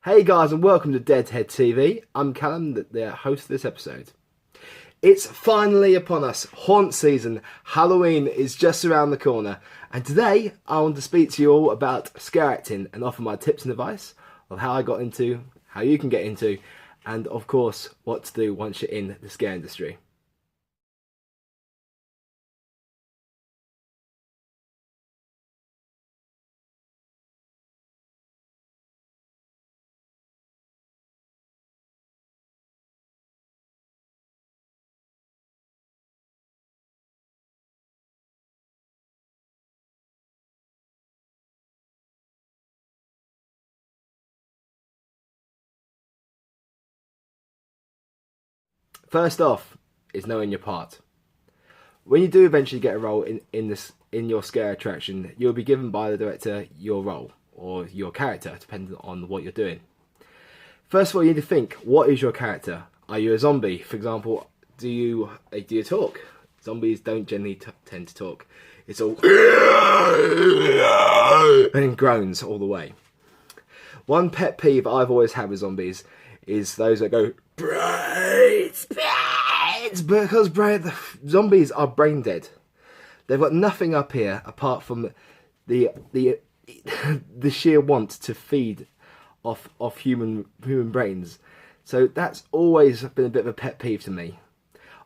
Hey guys, and welcome to DeadHeadTV. I'm Callum, the host of this episode. It's finally upon us, haunt season. Halloween is just around the corner, and today I want to speak to you all about scare acting and offer my tips and advice of how I got into, how you can get into, and of course what to do once you're in the scare industry. First off is knowing your part. When you do eventually get a role in your scare attraction, you'll be given by the director your role or your character, depending on what you're doing. First of all, you need to think, what is your character? Are you a zombie? For example, do you talk? Zombies don't generally tend to talk. It's all and groans all the way. One pet peeve I've always had with zombies is those that go brains, brains, because zombies are brain dead. They've got nothing up here apart from the the sheer want to feed off human brains. So that's always been a bit of a pet peeve to me.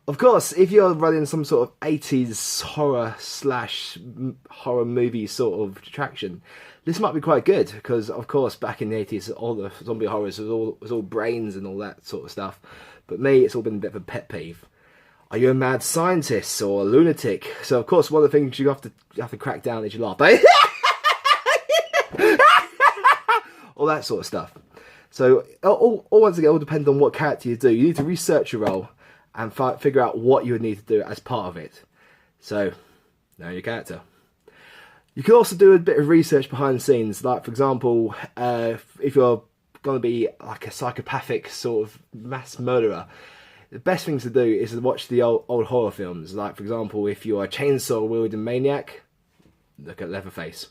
Of course, if you're running some sort of 80s horror movie sort of attraction, this might be quite good because, of course, back in the 80s, all the zombie horrors was all brains and all that sort of stuff. But me, it's all been a bit of a pet peeve. Are you a mad scientist or a lunatic? So, of course, one of the things you have to crack down is your laugh. All that sort of stuff. So, once again, it all depends on what character you do. You need to research your role and figure out what you would need to do as part of it. So, know your character. You can also do a bit of research behind the scenes, like, for example, if you're going to be like a psychopathic sort of mass murderer, the best thing to do is to watch the old horror films. Like, for example, if you're a chainsaw-wielding maniac, look at Leatherface.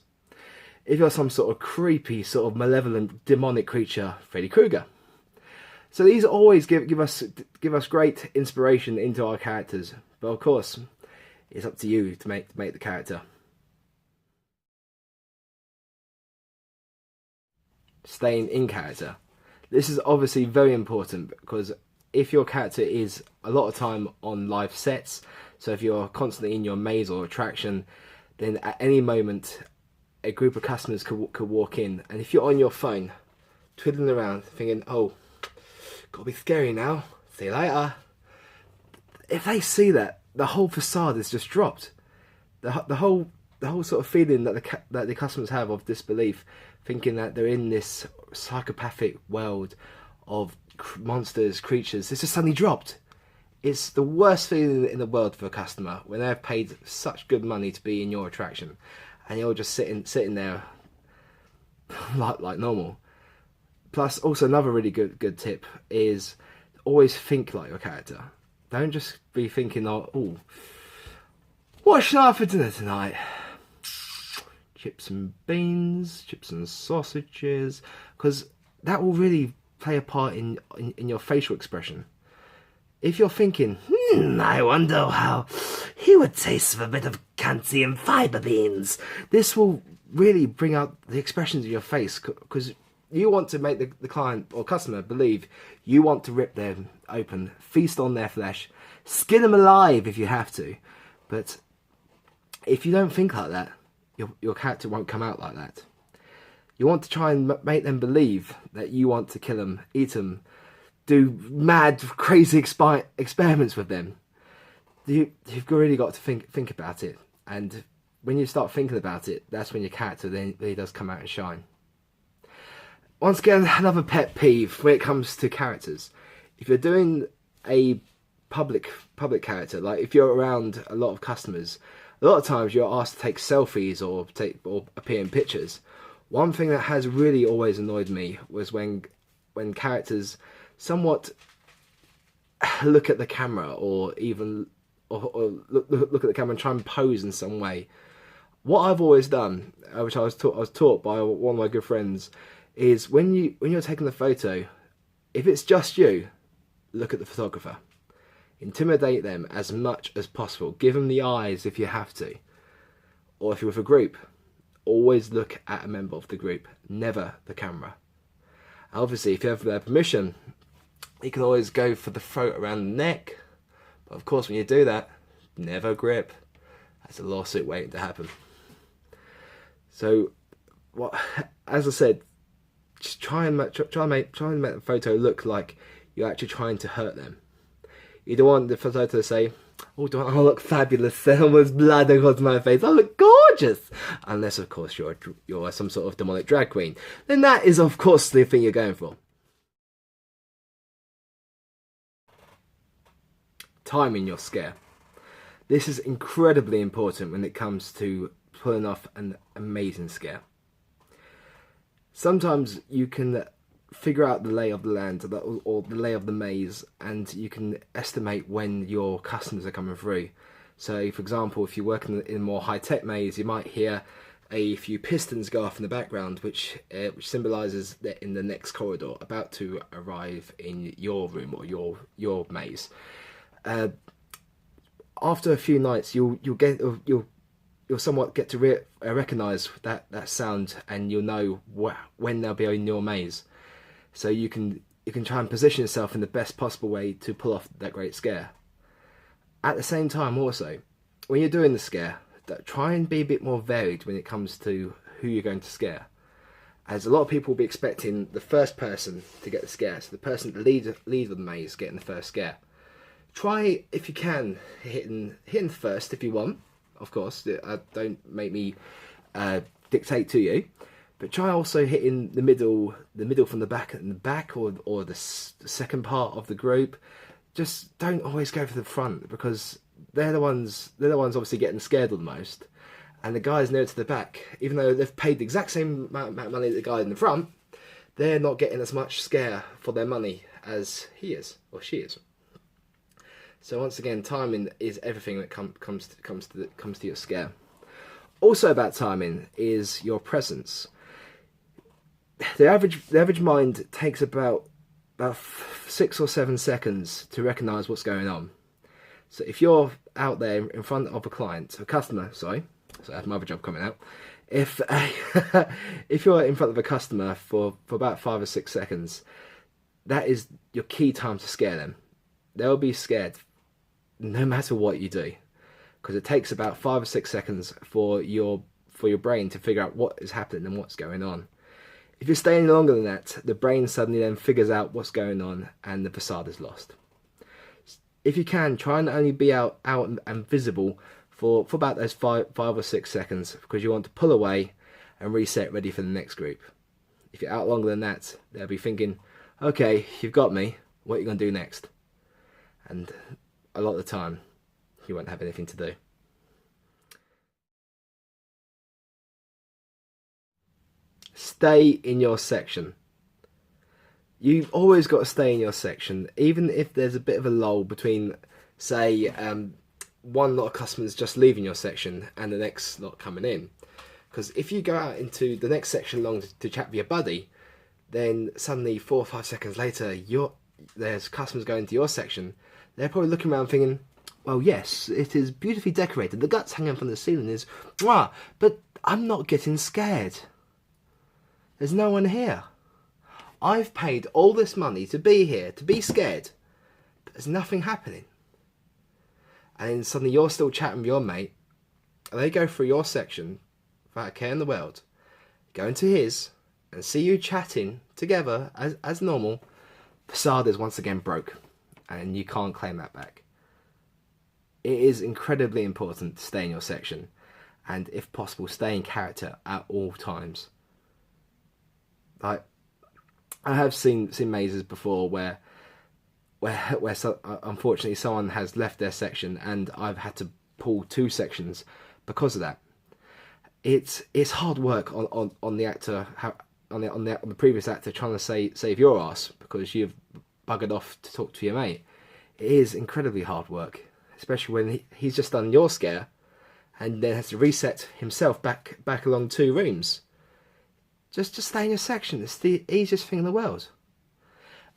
If you're some sort of creepy, sort of malevolent, demonic creature, Freddy Krueger. So these always give us great inspiration into our characters. But of course, it's up to you to make the character. Staying in character. This is obviously very important because if your character is a lot of time on live sets, so if you're constantly in your maze or attraction, then at any moment a group of customers could walk in, and if you're on your phone, twiddling around, thinking, "Oh, gotta be scary now. See you later." If they see that, the whole facade is just dropped. The whole sort of feeling that the customers have of disbelief, thinking that they're in this psychopathic world of monsters, creatures, it's just suddenly dropped. It's the worst feeling in the world for a customer when they've paid such good money to be in your attraction, and you're just sitting there like normal. Plus, also another really good tip is always think like your character. Don't just be thinking, "Oh, what should I have for dinner tonight? Chips and beans, chips and sausages," because that will really play a part in your facial expression. If you're thinking, "I wonder how he would taste with a bit of Canty and fibre beans," this will really bring out the expressions of your face, because you want to make the client or customer believe you want to rip them open, feast on their flesh, skin them alive if you have to. But if you don't think like that, your character won't come out like that. You want to try and make them believe that you want to kill them, eat them, do mad, crazy experiments with them. You've really got to think about it. And when you start thinking about it, that's when your character then really does come out and shine. Once again, another pet peeve when it comes to characters. If you're doing a public character, like if you're around a lot of customers, a lot of times you're asked to take selfies or appear in pictures. One thing that has really always annoyed me was when characters somewhat look at the camera or even look at the camera and try and pose in some way. What I've always done, which I was taught by one of my good friends, is when you're taking the photo, if it's just you, look at the photographer. Intimidate them as much as possible. Give them the eyes if you have to. Or if you're with a group, always look at a member of the group, never the camera. Obviously, if you have their permission, you can always go for the throat around the neck. But of course, when you do that, never grip. That's a lawsuit waiting to happen. So, as I said, just try and make the photo look like you're actually trying to hurt them. You don't want the photo to say, "Oh, don't I look fabulous? There was blood across my face. I look gorgeous." Unless, of course, you're some sort of demonic drag queen. Then that is, of course, the thing you're going for. Timing your scare. This is incredibly important when it comes to pulling off an amazing scare. Sometimes you can figure out the lay of the land or the lay of the maze, and you can estimate when your customers are coming through. So, for example, if you're working in a more high-tech maze, you might hear a few pistons go off in the background, which symbolises that in the next corridor, about to arrive in your room or your maze. After a few nights, you'll somewhat get to recognise that sound, and you'll know when they'll be in your maze. So you can try and position yourself in the best possible way to pull off that great scare. At the same time, also, when you're doing the scare, try and be a bit more varied when it comes to who you're going to scare. As a lot of people will be expecting the first person to get the scare, so the person that leads the maze getting the first scare. Try, if you can, hitting first if you want. Of course, don't make me dictate to you. But try also hitting the middle from the back or the second part of the group. Just don't always go for the front, because they're the ones obviously getting scared the most. And the guys near to the back, even though they've paid the exact same amount of money as the guy in the front, they're not getting as much scare for their money as he is or she is. So once again, timing is everything that comes to your scare. Also about timing is your presence. The average mind takes about 6 or 7 seconds to recognise what's going on. So if you're out there in front of a customer, sorry, so I have my other job coming out. If you're in front of a customer for about 5 or 6 seconds, that is your key time to scare them. They'll be scared no matter what you do, because it takes about 5 or 6 seconds for your brain to figure out what is happening and what's going on. If you're staying longer than that, the brain suddenly then figures out what's going on and the facade is lost. If you can, try and only be out and visible for about those 5 or 6 seconds, because you want to pull away and reset, ready for the next group. If you're out longer than that, they'll be thinking, "Okay, you've got me, what are you going to do next?" And a lot of the time, you won't have anything to do. Stay in your section. You've always got to stay in your section, even if there's a bit of a lull between, say, one lot of customers just leaving your section and the next lot coming in. Because if you go out into the next section long to chat with your buddy, then suddenly 4 or 5 seconds later, there's customers going to your section. They're probably looking around thinking, "Well, yes, it is beautifully decorated. The guts hanging from the ceiling is, but I'm not getting scared. There's no one here. I've paid all this money to be here, to be scared, but there's nothing happening." And then suddenly you're still chatting with your mate, and they go through your section without a care in the world, go into his, and see you chatting together as normal. Facade is once again broke, and you can't claim that back. It is incredibly important to stay in your section, and if possible, stay in character at all times. Like, I have seen mazes before where unfortunately someone has left their section, and I've had to pull 2 sections because of that. It's hard work on the actor, on the previous actor, trying to save your ass because you've buggered off to talk to your mate. It is incredibly hard work, especially when he's just done your scare and then has to reset himself back along 2 rooms. just stay in your section. It's the easiest thing in the world.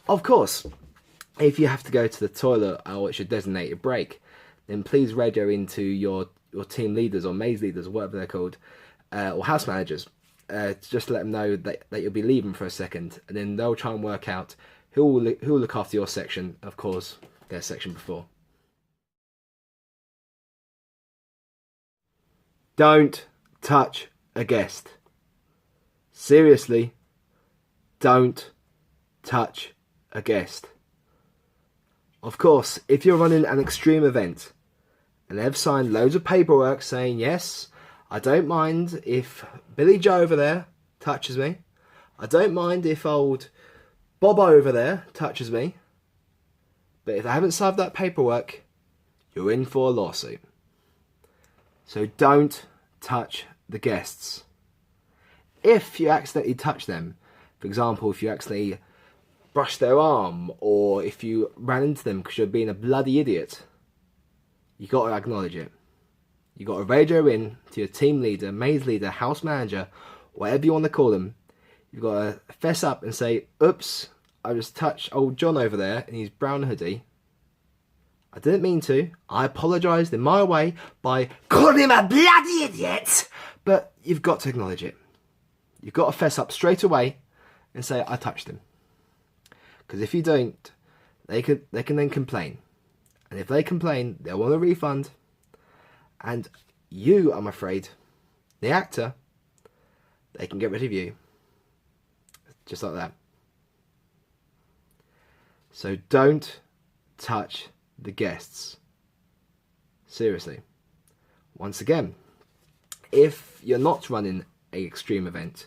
Of course, if you have to go to the toilet or it's your designated break, then please radio into your team leaders or maze leaders or whatever they're called, or house managers, just to let them know that you'll be leaving for a second, and then they'll try and work out who will look after your section, of course, their section before. Don't touch a guest. Seriously, don't touch a guest. Of course, if you're running an extreme event and they've signed loads of paperwork saying, yes, I don't mind if Billy Joe over there touches me. I don't mind if old Bob over there touches me. But if they haven't signed that paperwork, you're in for a lawsuit. So don't touch the guests. If you accidentally touch them, for example, if you accidentally brush their arm, or if you ran into them because you're being a bloody idiot, you got to acknowledge it. You got to radio in to your team leader, maze leader, house manager, whatever you want to call them. You've got to fess up and say, oops, I just touched old John over there in his brown hoodie. I didn't mean to. I apologised in my way by calling him a bloody idiot. But you've got to acknowledge it. You've got to fess up straight away and say, I touched him. Because if you don't, they can then complain. And if they complain, they'll want a refund. And you, I'm afraid, the actor, they can get rid of you. Just like that. So don't touch the guests. Seriously. Once again, if you're not running an extreme event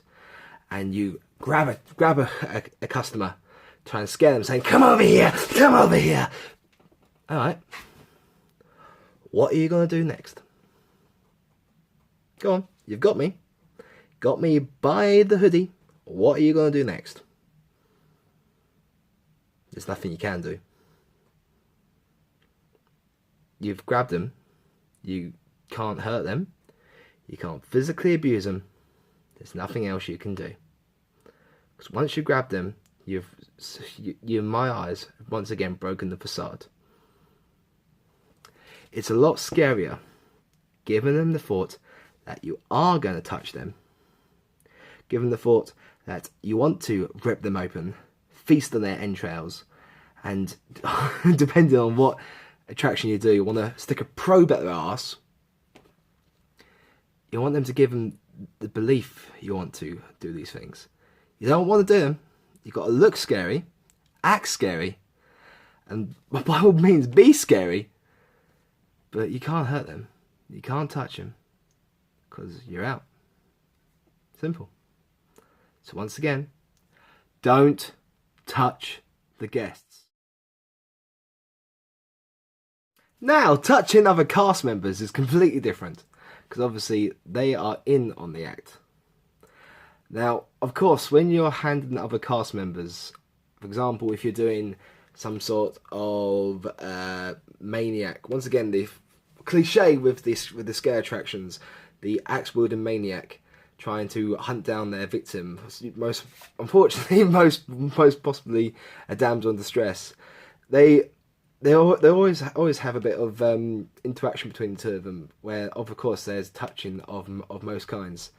and you grab a customer, try and scare them, saying, come over here, come over here. All right. What are you going to do next? Go on, you've got me. Got me by the hoodie. What are you going to do next? There's nothing you can do. You've grabbed them. You can't hurt them. You can't physically abuse them. There's nothing else you can do. Because once you grab them, you, in my eyes, have once again broken the facade. It's a lot scarier giving them the thought that you are going to touch them. Given the thought that you want to rip them open, feast on their entrails, and depending on what attraction you do, you want to stick a probe at their arse. You want them to give them the belief you want to do these things. You don't want to do them. You've got to look scary, act scary, and by all means be scary, but you can't hurt them. You can't touch them, because you're out. Simple. So once again, don't touch the guests. Now, touching other cast members is completely different, because obviously they are in on the act. Now, of course, when you're handling other cast members, for example, if you're doing some sort of maniac, once again, the cliche with the scare attractions, the axe-wielding maniac trying to hunt down their victim, unfortunately, most possibly a damsel in distress. They always have a bit of interaction between the two of them, where of course there's touching of most kinds.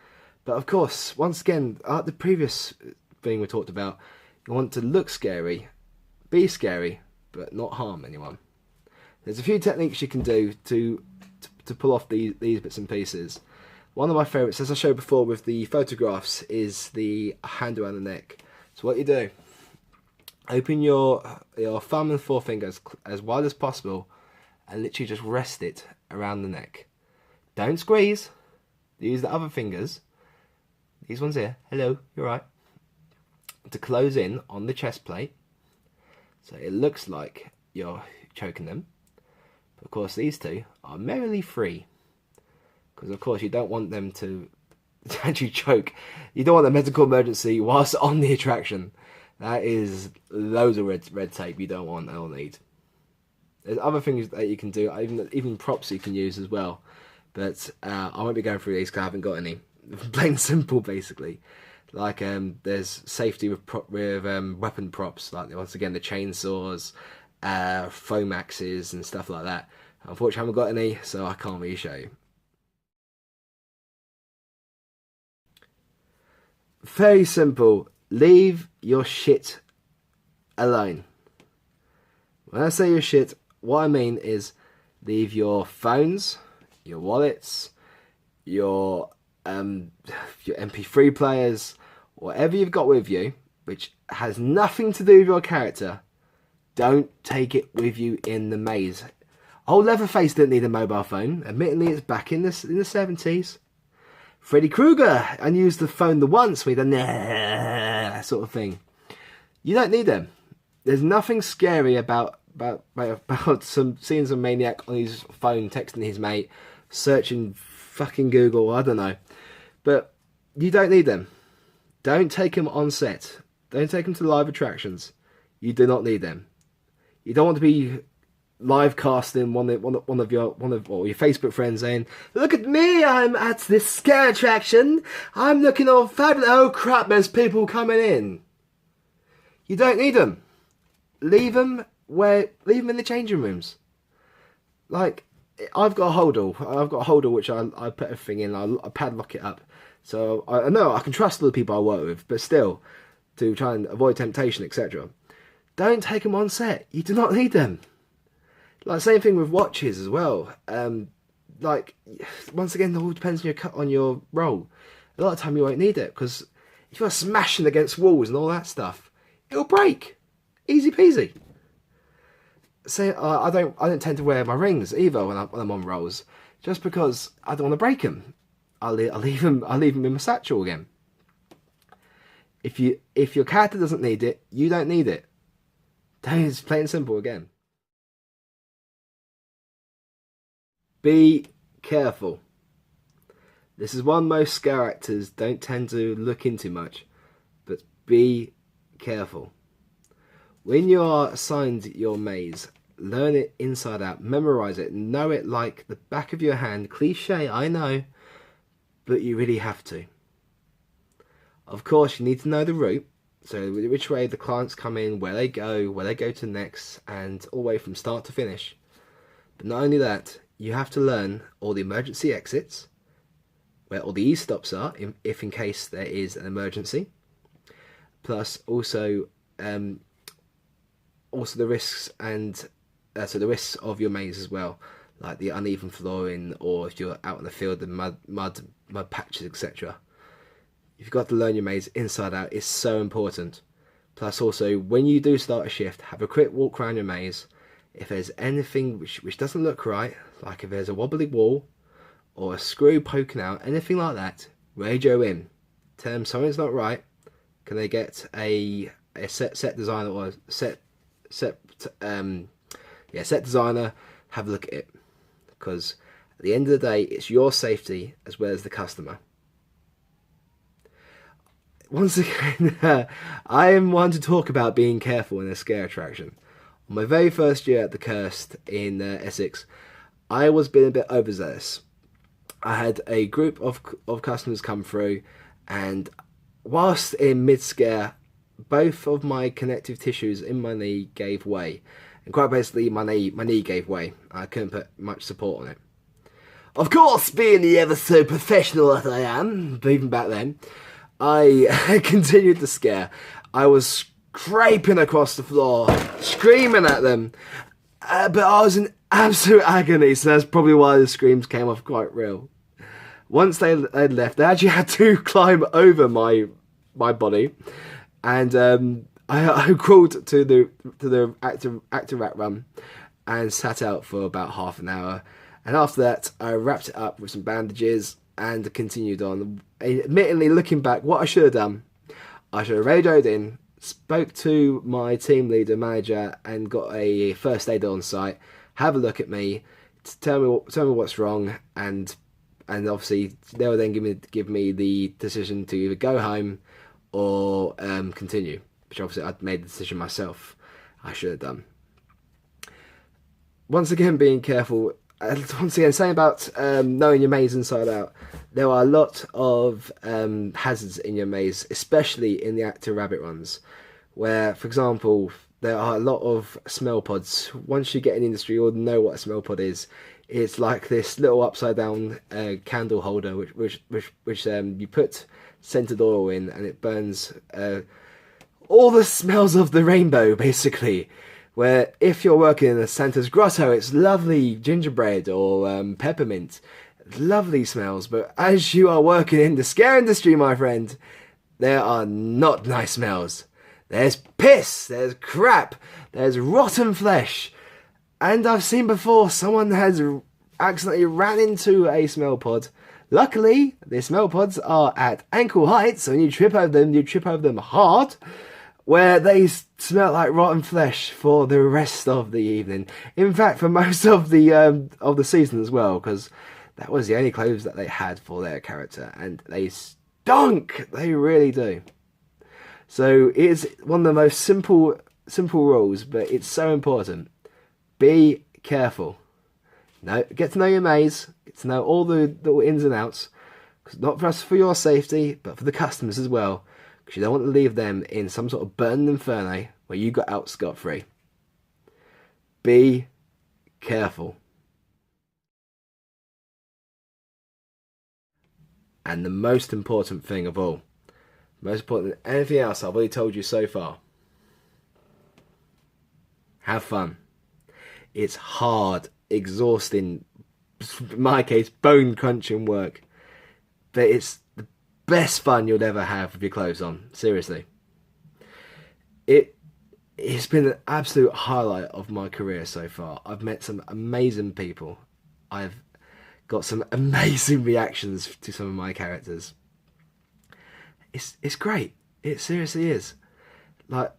But of course, once again, the previous thing we talked about, you want to look scary, be scary, but not harm anyone. There's a few techniques you can do to pull off these bits and pieces. One of my favourites, as I showed before with the photographs, is the hand around the neck. So what you do, open your thumb and forefinger as wide as possible and literally just rest it around the neck. Don't squeeze. Use the other fingers. These ones here. Hello, you're right. To close in on the chest plate. So it looks like you're choking them. But of course these two are merrily free. Because of course you don't want them to actually choke. You don't want a medical emergency whilst on the attraction. That is loads of red tape you don't want or need. There's other things that you can do, even props you can use as well. But I won't be going through these because I haven't got any. Plain and simple, basically. Like there's safety with weapon props, like once again the chainsaws, foam axes and stuff like that. Unfortunately, I haven't got any, so I can't really show you. Very simple. Leave your shit alone. When I say your shit, what I mean is leave your phones, your wallets, your MP3 players, whatever you've got with you, which has nothing to do with your character. Don't take it with you in the maze. Old Leatherface didn't need a mobile phone. Admittedly, it's back in the 70s. Freddy Krueger unused the phone the once with a nah sort of thing. You don't need them. There's nothing scary about seeing some maniac on his phone texting his mate, searching fucking Google, I don't know. But you don't need them. Don't take them on set. Don't take them to live attractions. You do not need them. You don't want to be live casting one of your Facebook friends saying, "Look at me, I'm at this scare attraction. I'm looking all fabulous. Oh crap, there's people coming in." You don't need them. Leave them in the changing rooms. Like, I've got a holder which I put everything in. I padlock it up, so I know I can trust the people I work with, but still, to try and avoid temptation, etc. Don't take them on set. You do not need them. Like, same thing with watches as well. Like, once again, it all depends on your role. A lot of time you won't need it, because if you're smashing against walls and all that stuff, it'll break. Easy peasy. So I don't tend to wear my rings either when I'm on rolls, just because I don't want to break them. I'll leave them in my satchel again. If your character doesn't need it, you don't need it. It's plain and simple again. Be careful. This is one most scare actors don't tend to look into much, but be careful. When you are assigned your maze, learn it inside out, memorize it, know it like the back of your hand. Cliche, I know, but you really have to. Of course, you need to know the route, so which way the clients come in, where they go to next, and all the way from start to finish. But not only that, you have to learn all the emergency exits, where all the e-stops are, if in case there is an emergency, plus also the risks and the risks of your maze as well, like the uneven flooring, or if you're out in the field, the mud patches, etc. You've got to learn your maze inside out. It's so important. Plus also, when you do start a shift, have a quick walk around your maze. If there's anything which doesn't look right, like if there's a wobbly wall or a screw poking out, anything like that, radio in. Tell them something's not right. Can they get a set designer or set designer, have a look at it, because at the end of the day, it's your safety as well as the customer. Once again, I am one to talk about being careful in a scare attraction. On my very first year at the Cursed in Essex, I was being a bit overzealous. I had a group of customers come through, and whilst in mid-scare, both of my connective tissues in my knee gave way. And quite basically, my knee gave way. I couldn't put much support on it. Of course, being the ever so professional that I am, even back then, I continued the scare. I was scraping across the floor, screaming at them, but I was in absolute agony, so that's probably why the screams came off quite real. Once they'd left, they actually had to climb over my body, and I crawled to the actor rat run and sat out for about half an hour, and after that I wrapped it up with some bandages and continued on. Admittedly, looking back, what I should have done, I should have radioed in, spoke to my team leader, manager, and got a first aider on site, have a look at me, tell me what's wrong, and obviously they will then give me the decision to either go home or continue, which obviously I'd made the decision myself. I should have done. Once again, being careful. once again, saying about knowing your maze inside out, there are a lot of hazards in your maze, especially in the active rabbit runs, where, for example, there are a lot of smell pods. Once you get in the industry, you'll know what a smell pod is. It's like this little upside down candle holder, which you put scented oil in, and it burns all the smells of the rainbow, basically. Where if you're working in a Santa's grotto, it's lovely gingerbread or peppermint. Lovely smells. But as you are working in the scare industry, my friend, there are not nice smells. There's piss, there's crap, there's rotten flesh. And I've seen before someone has accidentally ran into a smell pod. Luckily, the smell pods are at ankle height, so when you trip over them hard, where they smell like rotten flesh for the rest of the evening. In fact, for most of the season as well, because that was the only clothes that they had for their character, and they stunk. They really do. So it's one of the most simple rules, but it's so important. Be careful. Get to know your maze. Get to know all the ins and outs. Not just for your safety, but for the customers as well. Because you don't want to leave them in some sort of burning inferno where you got out scot-free. Be careful. And the most important thing of all, most important than anything else I've already told you so far, have fun. It's hard, exhausting, in my case, bone-crunching work. But it's the best fun you'll ever have with your clothes on. Seriously. It's been an absolute highlight of my career so far. I've met some amazing people. I've got some amazing reactions to some of my characters. It's great. It seriously is. Like,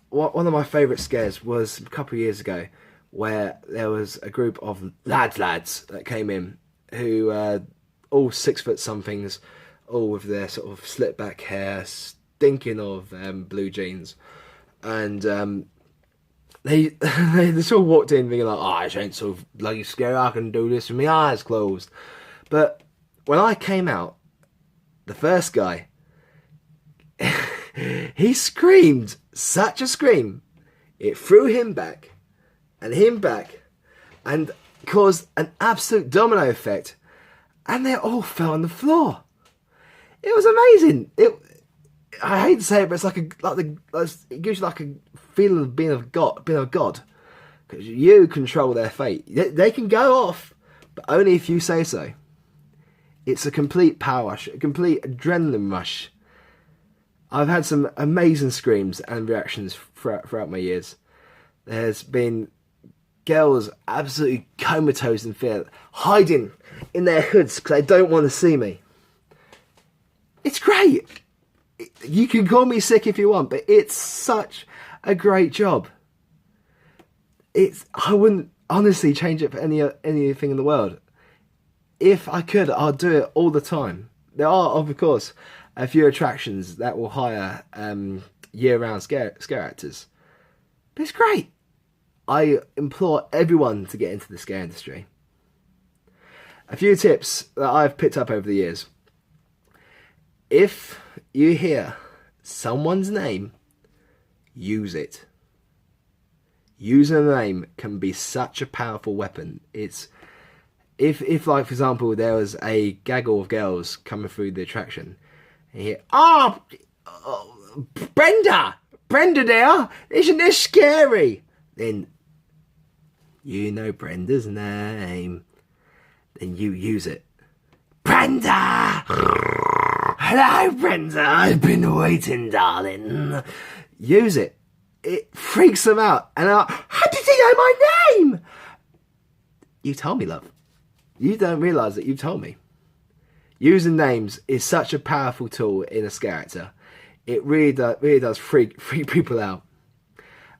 one of my favourite scares was a couple of years ago, where there was a group of lads that came in who all 6 foot somethings, all with their sort of slick back hair, stinking of blue jeans, and they just all walked in thinking like, oh, it ain't so bloody scary, I can do this with my eyes closed. But when I came out, the first guy, he screamed such a scream, it threw him back, and caused an absolute domino effect, and they all fell on the floor. It was amazing. I hate to say it, but it's it gives you like a feeling of being a god, because you control their fate. They can go off, but only if you say so. It's a complete power rush, a complete adrenaline rush. I've had some amazing screams and reactions throughout my years. There's been girls absolutely comatose in fear, hiding in their hoods because they don't want to see me. It's great. You can call me sick if you want, but it's such a great job. I wouldn't honestly change it for anything in the world. If I could, I'd do it all the time. There are, of course, a few attractions that will hire year-round scare actors. But it's great. I implore everyone to get into the scare industry. A few tips that I've picked up over the years. If you hear someone's name, use it. Using a name can be such a powerful weapon. It's if like, for example, there was a gaggle of girls coming through the attraction, and you hear, Brenda there, isn't this scary? Then you know Brenda's name, then you use it. Brenda! Hello, Brenda, I've been waiting, darling. Use it. It freaks them out. And they're like, how did he know my name? You told me, love. You don't realise that you've told me. Using names is such a powerful tool in a scare actor. It really does freak people out.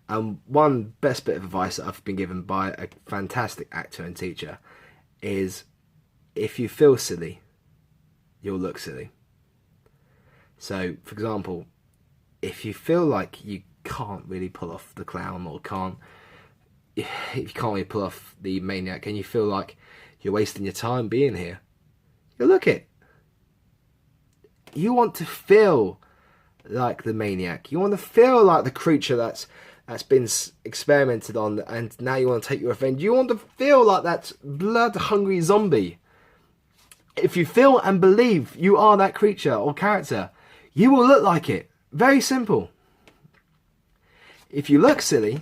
And one best bit of advice that I've been given by a fantastic actor and teacher is, if you feel silly, you'll look silly. So, for example, if you feel like you can't really pull off the clown or can't, if you can't really pull off the maniac and you feel like you're wasting your time being here, you look it. You want to feel like the maniac. You want to feel like the creature that's been experimented on, and now you want to take your revenge. You want to feel like that blood-hungry zombie. If you feel and believe you are that creature or character, you will look like it. Very simple. If you look silly,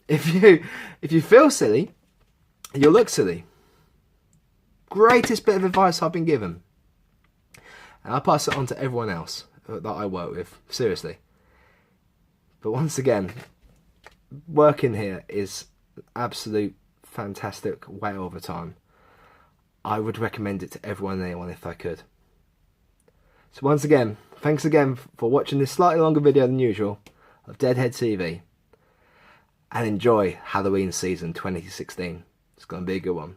if you feel silly, you'll look silly. Greatest bit of advice I've been given. And I'll pass it on to everyone else that I work with, seriously. But once again, working here is absolute fantastic way over time. I would recommend it to everyone and anyone if I could. So once again, thanks again for watching this slightly longer video than usual of DeadHeadTV. And enjoy Halloween season 2016. It's going to be a good one.